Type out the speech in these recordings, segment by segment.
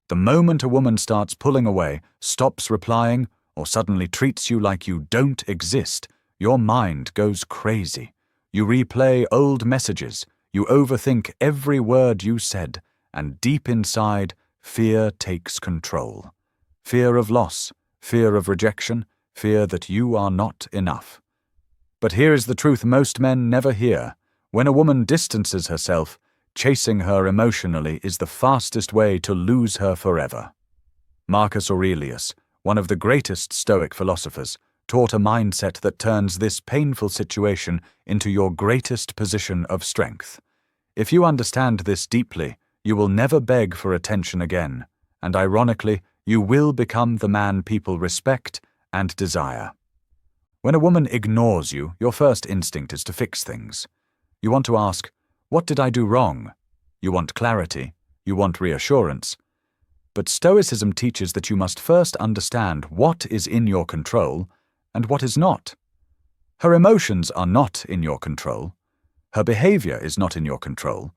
The moment a woman starts pulling away, stops replying, or suddenly treats you like you don't exist, your mind goes crazy. You replay old messages, you overthink every word you said, and deep inside, fear takes control. Fear of loss, fear of rejection, fear that you are not enough. But here is the truth most men never hear. When a woman distances herself, chasing her emotionally is the fastest way to lose her forever. Marcus Aurelius, one of the greatest Stoic philosophers, taught a mindset that turns this painful situation into your greatest position of strength. If you understand this deeply, you will never beg for attention again, and ironically, you will become the man people respect and desire. When a woman ignores you, your first instinct is to fix things. You want to ask, "What did I do wrong?" You want clarity, you want reassurance. But Stoicism teaches that you must first understand what is in your control and what is not. Her emotions are not in your control. Her behavior is not in your control.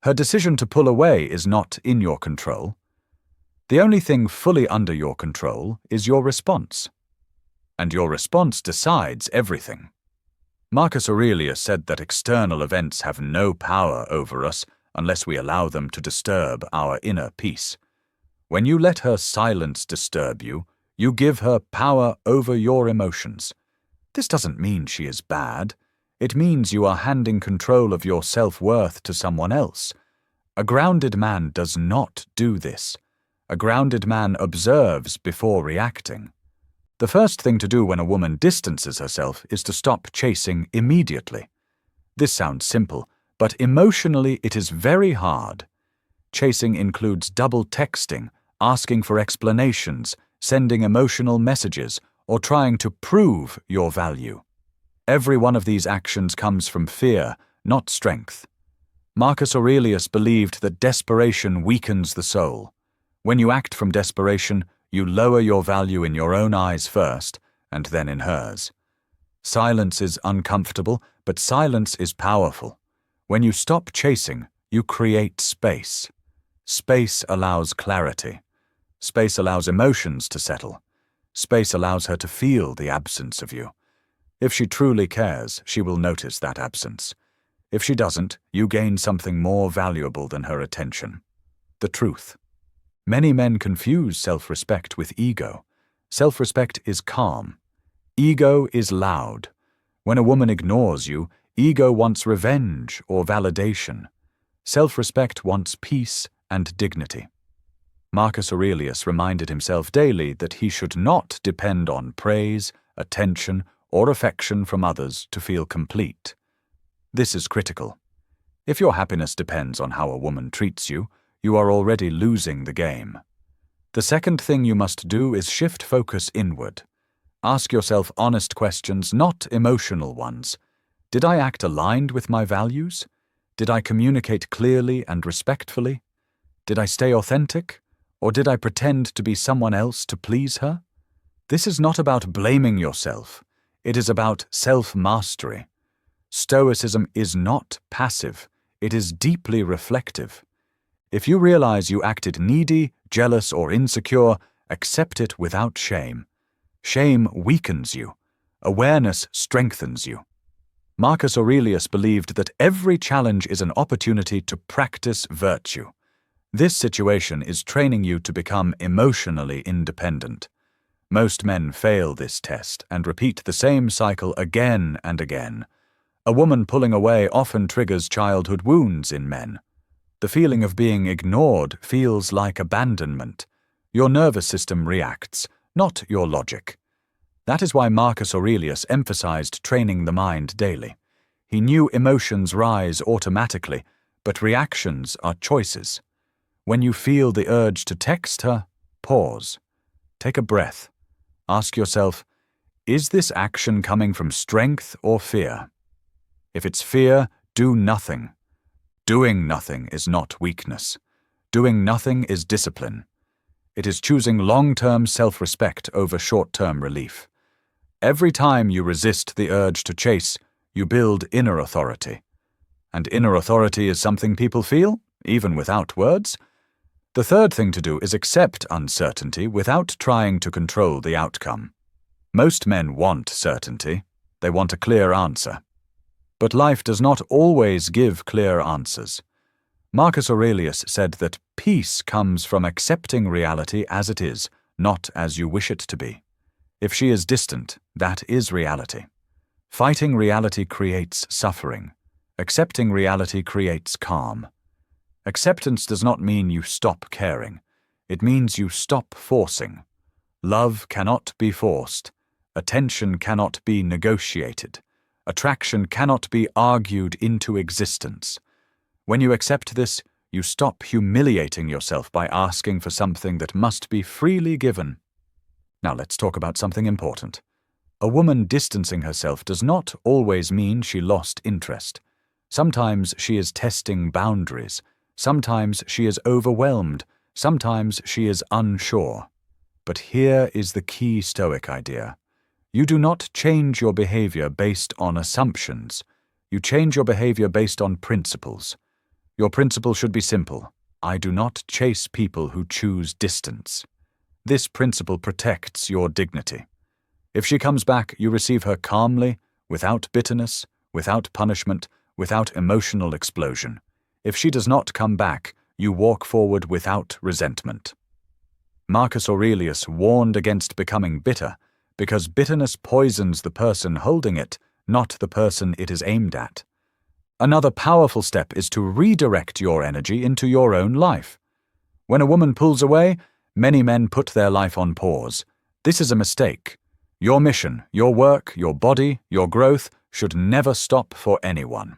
Her decision to pull away is not in your control. The only thing fully under your control is your response. And your response decides everything. Marcus Aurelius said that external events have no power over us unless we allow them to disturb our inner peace. When you let her silence disturb you, you give her power over your emotions. This doesn't mean she is bad. It means you are handing control of your self-worth to someone else. A grounded man does not do this. A grounded man observes before reacting. The first thing to do when a woman distances herself is to stop chasing immediately. This sounds simple, but emotionally it is very hard. Chasing includes double texting, asking for explanations, sending emotional messages, or trying to prove your value. Every one of these actions comes from fear, not strength. Marcus Aurelius believed that desperation weakens the soul. When you act from desperation, you lower your value in your own eyes first, and then in hers. Silence is uncomfortable, but silence is powerful. When you stop chasing, you create space. Space allows clarity. Space allows emotions to settle. Space allows her to feel the absence of you. If she truly cares, she will notice that absence. If she doesn't, you gain something more valuable than her attention: the truth. Many men confuse self-respect with ego. Self-respect is calm. Ego is loud. When a woman ignores you, ego wants revenge or validation. Self-respect wants peace and dignity. Marcus Aurelius reminded himself daily that he should not depend on praise, attention, or affection from others to feel complete. This is critical. If your happiness depends on how a woman treats you, you are already losing the game. The second thing you must do is shift focus inward. Ask yourself honest questions, not emotional ones. Did I act aligned with my values? Did I communicate clearly and respectfully? Did I stay authentic? Or did I pretend to be someone else to please her? This is not about blaming yourself. It is about self-mastery. Stoicism is not passive. It is deeply reflective. If you realize you acted needy, jealous, or insecure, accept it without shame. Shame weakens you. Awareness strengthens you. Marcus Aurelius believed that every challenge is an opportunity to practice virtue. This situation is training you to become emotionally independent. Most men fail this test and repeat the same cycle again and again. A woman pulling away often triggers childhood wounds in men. The feeling of being ignored feels like abandonment. Your nervous system reacts, not your logic. That is why Marcus Aurelius emphasized training the mind daily. He knew emotions rise automatically, but reactions are choices. When you feel the urge to text her, pause. Take a breath. Ask yourself, is this action coming from strength or fear? If it's fear, do nothing. Doing nothing is not weakness. Doing nothing is discipline. It is choosing long-term self-respect over short-term relief. Every time you resist the urge to chase, you build inner authority. And inner authority is something people feel, even without words. The third thing to do is accept uncertainty without trying to control the outcome. Most men want certainty. They want a clear answer. But life does not always give clear answers. Marcus Aurelius said that peace comes from accepting reality as it is, not as you wish it to be. If she is distant, that is reality. Fighting reality creates suffering. Accepting reality creates calm. Acceptance does not mean you stop caring. It means you stop forcing. Love cannot be forced. Attention cannot be negotiated. Attraction cannot be argued into existence. When you accept this, you stop humiliating yourself by asking for something that must be freely given. Now let's talk about something important. A woman distancing herself does not always mean she lost interest. Sometimes she is testing boundaries. Sometimes she is overwhelmed. Sometimes she is unsure. But here is the key Stoic idea. You do not change your behavior based on assumptions. You change your behavior based on principles. Your principle should be simple. I do not chase people who choose distance. This principle protects your dignity. If she comes back, you receive her calmly, without bitterness, without punishment, without emotional explosion. If she does not come back, you walk forward without resentment. Marcus Aurelius warned against becoming bitter, because bitterness poisons the person holding it, not the person it is aimed at. Another powerful step is to redirect your energy into your own life. When a woman pulls away, many men put their life on pause. This is a mistake. Your mission, your work, your body, your growth should never stop for anyone.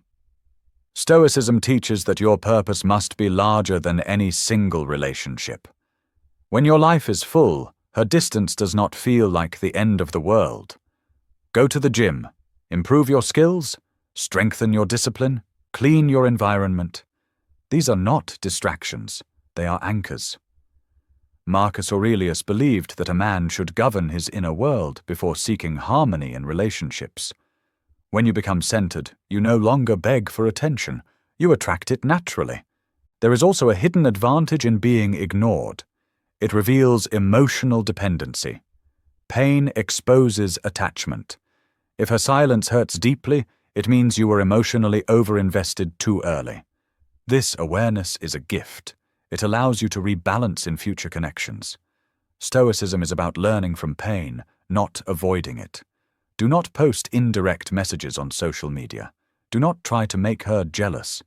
Stoicism teaches that your purpose must be larger than any single relationship. When your life is full, her distance does not feel like the end of the world. Go to the gym, improve your skills, strengthen your discipline, clean your environment. These are not distractions, they are anchors. Marcus Aurelius believed that a man should govern his inner world before seeking harmony in relationships. When you become centered, you no longer beg for attention. You attract it naturally. There is also a hidden advantage in being ignored. It reveals emotional dependency. Pain exposes attachment. If her silence hurts deeply, it means you were emotionally overinvested too early. This awareness is a gift. It allows you to rebalance in future connections. Stoicism is about learning from pain, not avoiding it. Do not post indirect messages on social media. Do not try to make her jealous.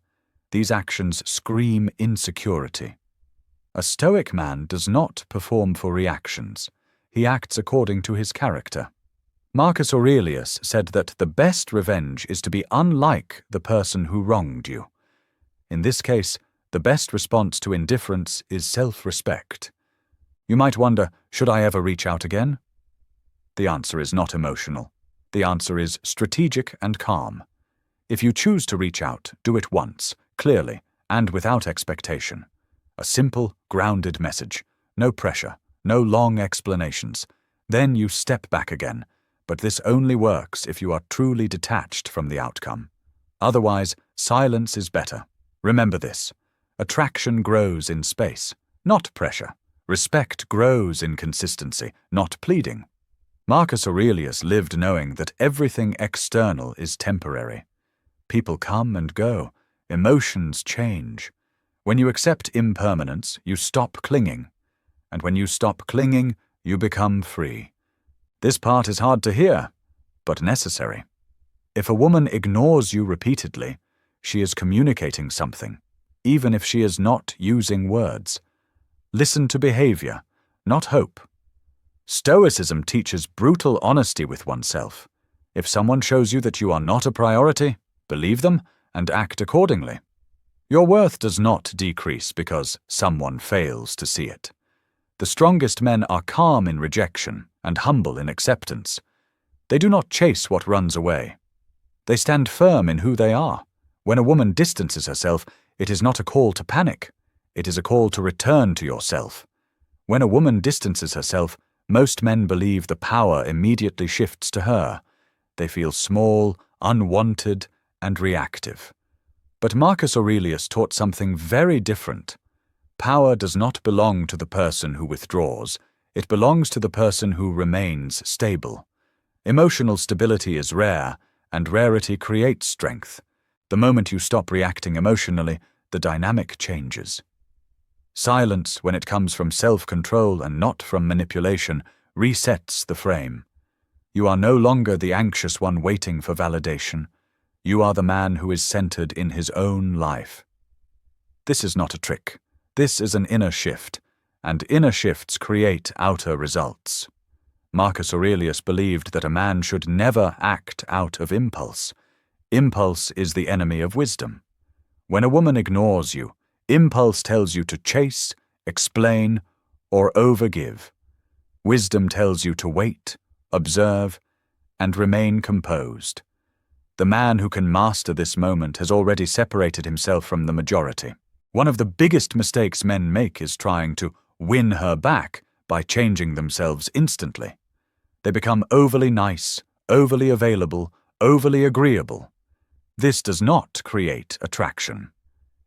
These actions scream insecurity. A Stoic man does not perform for reactions. He acts according to his character. Marcus Aurelius said that the best revenge is to be unlike the person who wronged you. In this case, the best response to indifference is self-respect. You might wonder, should I ever reach out again? The answer is not emotional. The answer is strategic and calm. If you choose to reach out, do it once, clearly, and without expectation. A simple, grounded message. No pressure, no long explanations. Then you step back again. But this only works if you are truly detached from the outcome. Otherwise, silence is better. Remember this. Attraction grows in space, not pressure. Respect grows in consistency, not pleading. Marcus Aurelius lived knowing that everything external is temporary. People come and go. Emotions change. When you accept impermanence, you stop clinging. And when you stop clinging, you become free. This part is hard to hear, but necessary. If a woman ignores you repeatedly, she is communicating something, even if she is not using words. Listen to behavior, not hope. Stoicism teaches brutal honesty with oneself. If someone shows you that you are not a priority, believe them and act accordingly. Your worth does not decrease because someone fails to see it. The strongest men are calm in rejection and humble in acceptance. They do not chase what runs away. They stand firm in who they are. When a woman distances herself, it is not a call to panic. It is a call to return to yourself. When a woman distances herself, most men believe the power immediately shifts to her. They feel small, unwanted, and reactive. But Marcus Aurelius taught something very different. Power does not belong to the person who withdraws. It belongs to the person who remains stable. Emotional stability is rare, and rarity creates strength. The moment you stop reacting emotionally, the dynamic changes. Silence, when it comes from self-control and not from manipulation, resets the frame. You are no longer the anxious one waiting for validation. You are the man who is centered in his own life. This is not a trick. This is an inner shift, and inner shifts create outer results. Marcus Aurelius believed that a man should never act out of impulse. Impulse is the enemy of wisdom. When a woman ignores you, impulse tells you to chase, explain, or overgive. Wisdom tells you to wait, observe, and remain composed. The man who can master this moment has already separated himself from the majority. One of the biggest mistakes men make is trying to win her back by changing themselves instantly. They become overly nice, overly available, overly agreeable. This does not create attraction.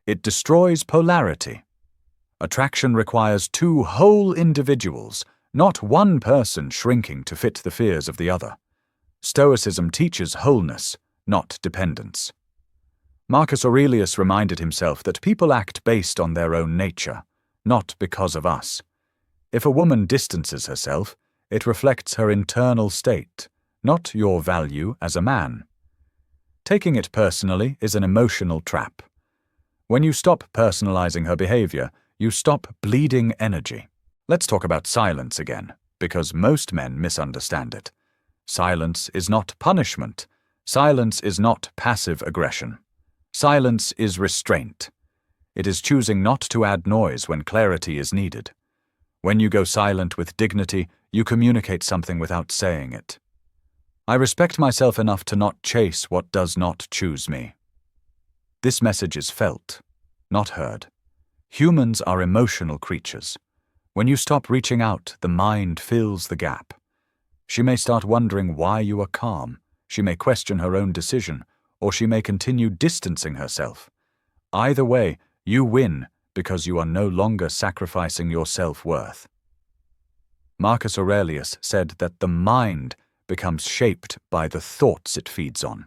It destroys polarity. Attraction requires two whole individuals, not one person shrinking to fit the fears of the other. Stoicism teaches wholeness, not dependence. Marcus Aurelius reminded himself that people act based on their own nature, not because of us. If a woman distances herself, it reflects her internal state, not your value as a man. Taking it personally is an emotional trap. When you stop personalizing her behavior, you stop bleeding energy. Let's talk about silence again, because most men misunderstand it. Silence is not punishment. Silence is not passive aggression. Silence is restraint. It is choosing not to add noise when clarity is needed. When you go silent with dignity, you communicate something without saying it. I respect myself enough to not chase what does not choose me. This message is felt, not heard. Humans are emotional creatures. When you stop reaching out, the mind fills the gap. She may start wondering why you are calm. She may question her own decision, or she may continue distancing herself. Either way, you win because you are no longer sacrificing your self-worth. Marcus Aurelius said that the mind becomes shaped by the thoughts it feeds on.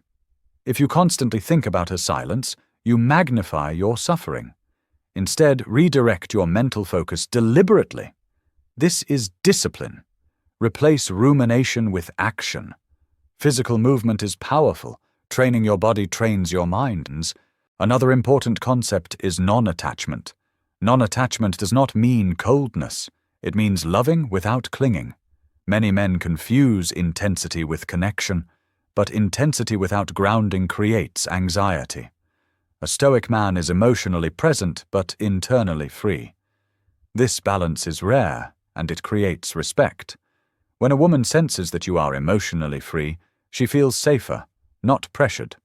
If you constantly think about her silence, you magnify your suffering. Instead, redirect your mental focus deliberately. This is discipline. Replace rumination with action. Physical movement is powerful. Training your body trains your mind. Another important concept is non-attachment. Non-attachment does not mean coldness. It means loving without clinging. Many men confuse intensity with connection, but intensity without grounding creates anxiety. A Stoic man is emotionally present but internally free. This balance is rare, and it creates respect. When a woman senses that you are emotionally free, she feels safer, not pressured.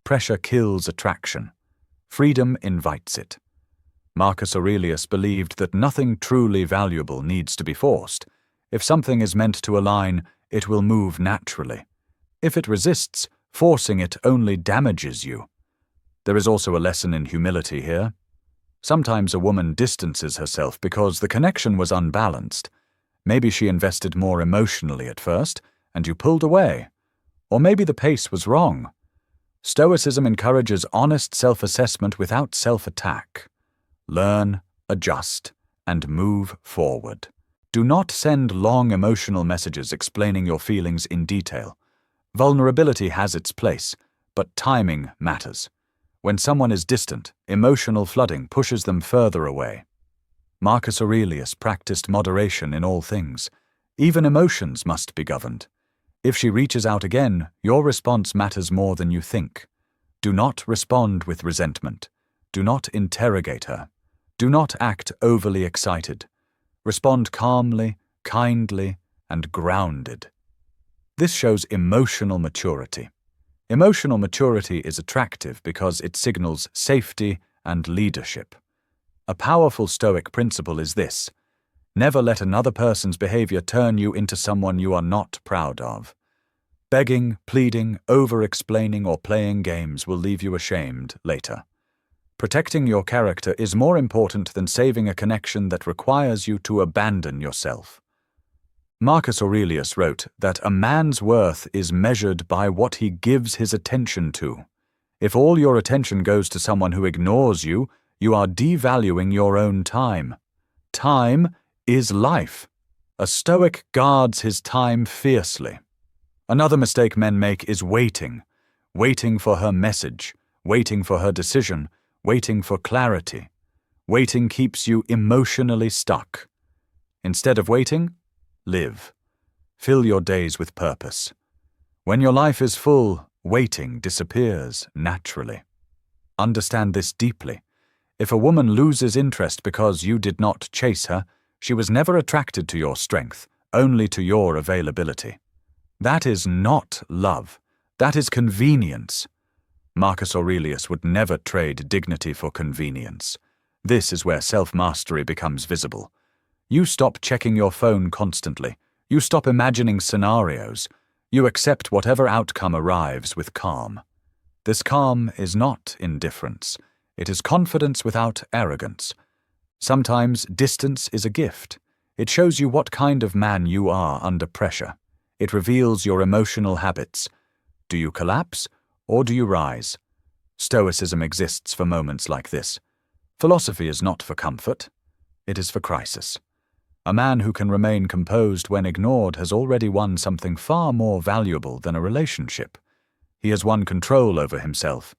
Pressure kills attraction. Freedom invites it. Marcus Aurelius believed that nothing truly valuable needs to be forced. If something is meant to align, it will move naturally. If it resists, forcing it only damages you. There is also a lesson in humility here. Sometimes a woman distances herself because the connection was unbalanced. Maybe she invested more emotionally at first, and you pulled away. Or maybe the pace was wrong. Stoicism encourages honest self-assessment without self-attack. Learn, adjust, and move forward. Do not send long emotional messages explaining your feelings in detail. Vulnerability has its place, but timing matters. When someone is distant, emotional flooding pushes them further away. Marcus Aurelius practiced moderation in all things. Even emotions must be governed. If she reaches out again, your response matters more than you think. Do not respond with resentment. Do not interrogate her. Do not act overly excited. Respond calmly, kindly, and grounded. This shows emotional maturity. Emotional maturity is attractive because it signals safety and leadership. A powerful Stoic principle is this: never let another person's behavior turn you into someone you are not proud of. Begging, pleading, over-explaining, or playing games will leave you ashamed later. Protecting your character is more important than saving a connection that requires you to abandon yourself. Marcus Aurelius wrote that a man's worth is measured by what he gives his attention to. If all your attention goes to someone who ignores you, you are devaluing your own time. Time is life. A Stoic guards his time fiercely. Another mistake men make is waiting. Waiting for her message, waiting for her decision, waiting for clarity. Waiting keeps you emotionally stuck. Instead of waiting, live. Fill your days with purpose. When your life is full, waiting disappears naturally. Understand this deeply. If a woman loses interest because you did not chase her, she was never attracted to your strength, only to your availability. That is not love. That is convenience. Marcus Aurelius would never trade dignity for convenience. This is where self-mastery becomes visible. You stop checking your phone constantly. You stop imagining scenarios. You accept whatever outcome arrives with calm. This calm is not indifference. It is confidence without arrogance. Sometimes distance is a gift. It shows you what kind of man you are under pressure. It reveals your emotional habits. Do you collapse, or do you rise? Stoicism exists for moments like this. Philosophy is not for comfort. It is for crisis. A man who can remain composed when ignored has already won something far more valuable than a relationship. He has won control over himself.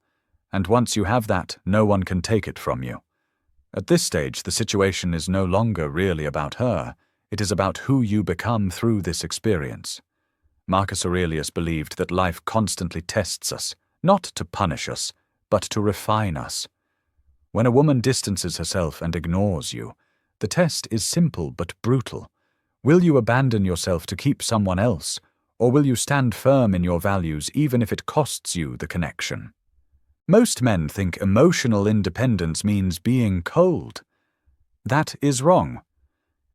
And once you have that, no one can take it from you. At this stage, the situation is no longer really about her. It is about who you become through this experience. Marcus Aurelius believed that life constantly tests us, not to punish us, but to refine us. When a woman distances herself and ignores you, the test is simple but brutal. Will you abandon yourself to keep someone else, or will you stand firm in your values even if it costs you the connection? Most men think emotional independence means being cold. That is wrong.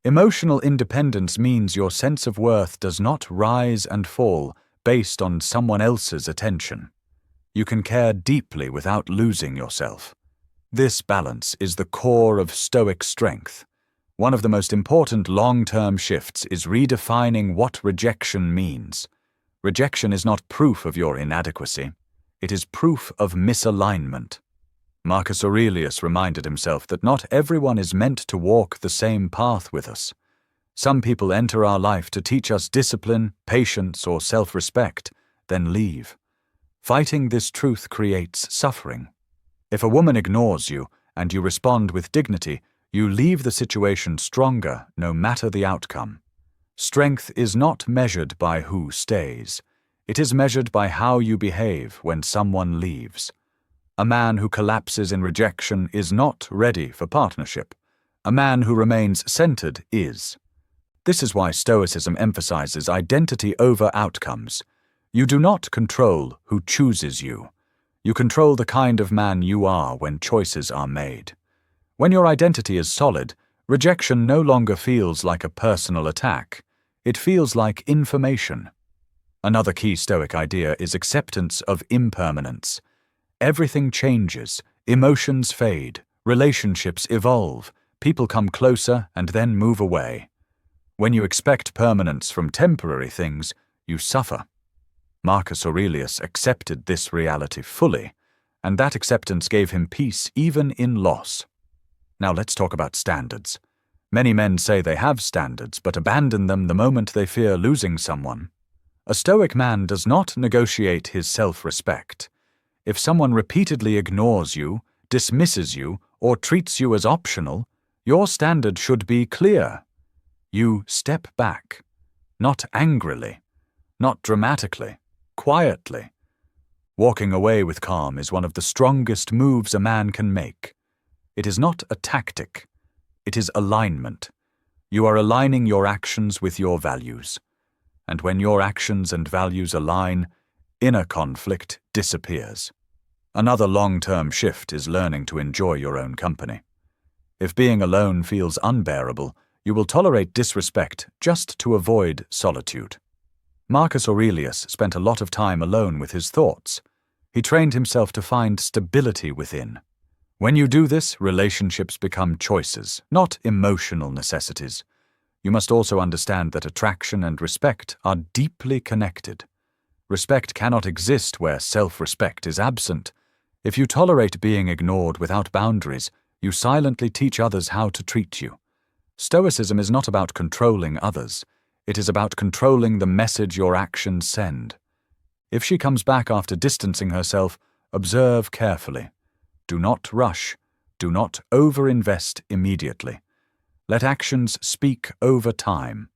Emotional independence means your sense of worth does not rise and fall based on someone else's attention. You can care deeply without losing yourself. This balance is the core of Stoic strength. One of the most important long-term shifts is redefining what rejection means. Rejection is not proof of your inadequacy. It is proof of misalignment. Marcus Aurelius reminded himself that not everyone is meant to walk the same path with us. Some people enter our life to teach us discipline, patience, or self-respect, then leave. Fighting this truth creates suffering. If a woman ignores you and you respond with dignity, you leave the situation stronger no matter the outcome. Strength is not measured by who stays. It is measured by how you behave when someone leaves. A man who collapses in rejection is not ready for partnership. A man who remains centered is. This is why Stoicism emphasizes identity over outcomes. You do not control who chooses you. You control the kind of man you are when choices are made. When your identity is solid, rejection no longer feels like a personal attack. It feels like information. Another key Stoic idea is acceptance of impermanence. Everything changes, emotions fade, relationships evolve, people come closer and then move away. When you expect permanence from temporary things, you suffer. Marcus Aurelius accepted this reality fully, and that acceptance gave him peace even in loss. Now let's talk about standards. Many men say they have standards, but abandon them the moment they fear losing someone. A Stoic man does not negotiate his self-respect. If someone repeatedly ignores you, dismisses you, or treats you as optional, your standard should be clear. You step back, not angrily, not dramatically, quietly. Walking away with calm is one of the strongest moves a man can make. It is not a tactic. It is alignment. You are aligning your actions with your values. And when your actions and values align, inner conflict disappears. Another long-term shift is learning to enjoy your own company. If being alone feels unbearable, you will tolerate disrespect just to avoid solitude. Marcus Aurelius spent a lot of time alone with his thoughts. He trained himself to find stability within. When you do this, relationships become choices, not emotional necessities. You must also understand that attraction and respect are deeply connected. Respect cannot exist where self-respect is absent. If you tolerate being ignored without boundaries, you silently teach others how to treat you. Stoicism is not about controlling others. It is about controlling the message your actions send. If she comes back after distancing herself, observe carefully. Do not rush. Do not overinvest immediately. Let actions speak over time.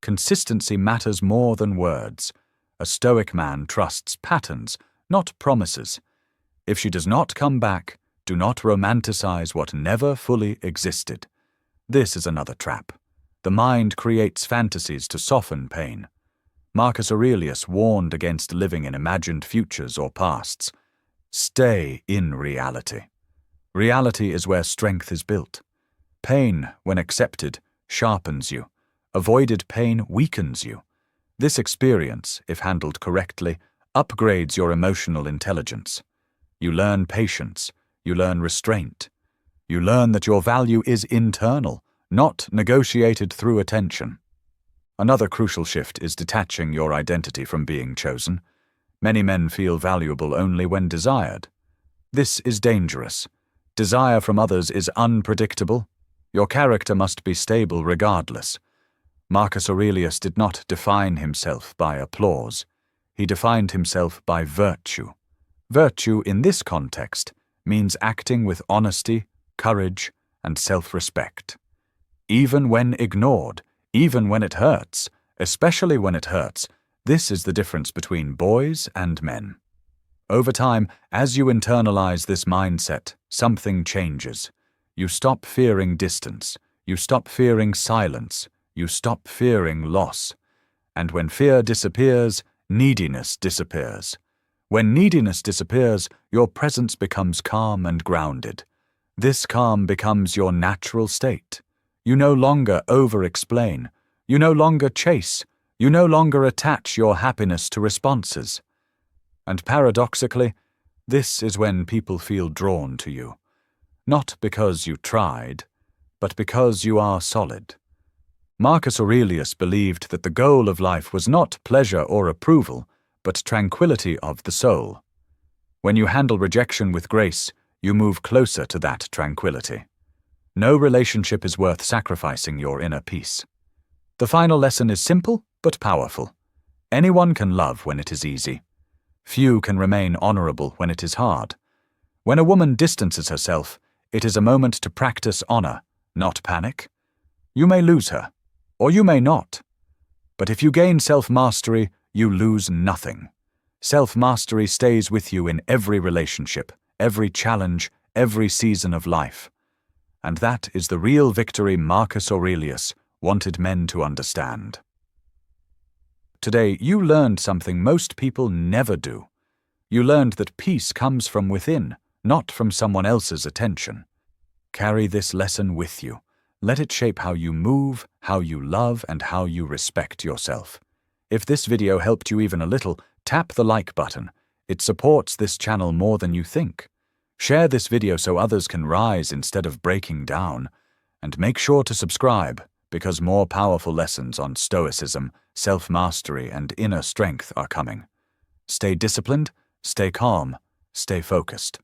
Consistency matters more than words. A Stoic man trusts patterns, not promises. If she does not come back, do not romanticize what never fully existed. This is another trap. The mind creates fantasies to soften pain. Marcus Aurelius warned against living in imagined futures or pasts. Stay in reality. Reality is where strength is built. Pain, when accepted, sharpens you. Avoided pain weakens you. This experience, if handled correctly, upgrades your emotional intelligence. You learn patience. You learn restraint. You learn that your value is internal, not negotiated through attention. Another crucial shift is detaching your identity from being chosen. Many men feel valuable only when desired. This is dangerous. Desire from others is unpredictable. Your character must be stable regardless. Marcus Aurelius did not define himself by applause. He defined himself by virtue. Virtue in this context means acting with honesty, courage, and self-respect. Even when ignored, even when it hurts, especially when it hurts, this is the difference between boys and men. Over time, as you internalize this mindset, something changes. You stop fearing distance. You stop fearing silence. You stop fearing loss. And when fear disappears, neediness disappears. When neediness disappears, your presence becomes calm and grounded. This calm becomes your natural state. You no longer over-explain. You no longer chase. You no longer attach your happiness to responses. And paradoxically, this is when people feel drawn to you. Not because you tried, but because you are solid. Marcus Aurelius believed that the goal of life was not pleasure or approval, but tranquility of the soul. When you handle rejection with grace, you move closer to that tranquility. No relationship is worth sacrificing your inner peace. The final lesson is simple but powerful. Anyone can love when it is easy. Few can remain honorable when it is hard. When a woman distances herself, it is a moment to practice honor, not panic. You may lose her, or you may not. But if you gain self-mastery, you lose nothing. Self-mastery stays with you in every relationship, every challenge, every season of life. And that is the real victory Marcus Aurelius wanted men to understand. Today, you learned something most people never do. You learned that peace comes from within, not from someone else's attention. Carry this lesson with you. Let it shape how you move, how you love, and how you respect yourself. If this video helped you even a little, tap the like button. It supports this channel more than you think. Share this video so others can rise instead of breaking down. And make sure to subscribe, because more powerful lessons on Stoicism, self-mastery, and inner strength are coming. Stay disciplined, stay calm, stay focused.